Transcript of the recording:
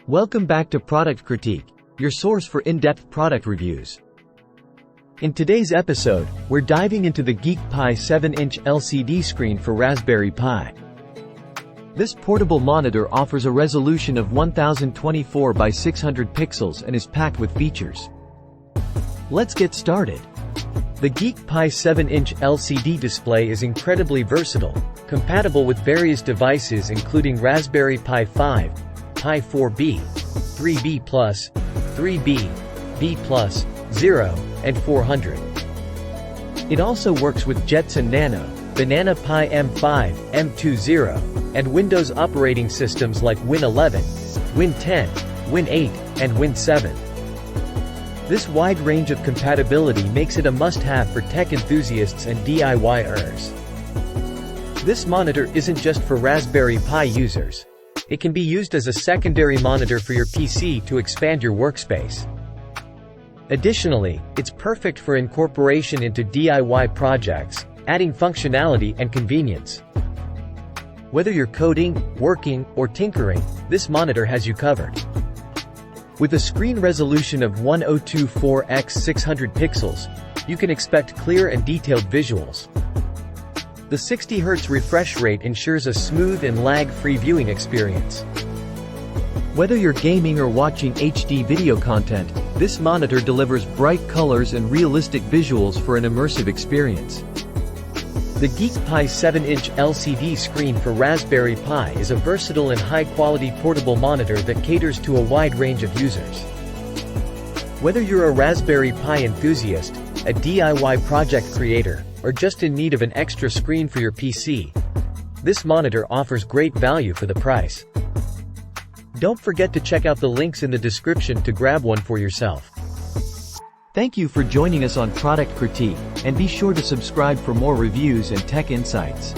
Welcome back to Product Critique, your source for in-depth product reviews. In today's episode, we're diving into the GeeekPi 7-inch LCD screen for Raspberry Pi. This portable monitor offers a resolution of 1024 by 600 pixels and is packed with features. Let's get started. The GeeekPi 7-inch LCD display is incredibly versatile, compatible with various devices including Raspberry Pi 5, Pi 4B, 3B+, 3B, B+, 0, and 400. It also works with Jetson Nano, Banana Pi M5, M20, and Windows operating systems like Win 11, Win 10, Win 8, and Win 7. This wide range of compatibility makes it a must-have for tech enthusiasts and DIYers. This monitor isn't just for Raspberry Pi users. It can be used as a secondary monitor for your PC to expand your workspace. Additionally, it's perfect for incorporation into DIY projects, adding functionality and convenience. Whether you're coding, working, or tinkering, this monitor has you covered. With a screen resolution of 1024x600 pixels, you can expect clear and detailed visuals. The 60 Hz refresh rate ensures a smooth and lag-free viewing experience. Whether you're gaming or watching HD video content, this monitor delivers bright colors and realistic visuals for an immersive experience. The GeeekPi 7-inch LCD screen for Raspberry Pi is a versatile and high-quality portable monitor that caters to a wide range of users. Whether you're a Raspberry Pi enthusiast, a DIY project creator, or just in need of an extra screen for your PC, this monitor offers great value for the price. Don't forget to check out the links in the description to grab one for yourself. Thank you for joining us on Product Critique, and be sure to subscribe for more reviews and tech insights.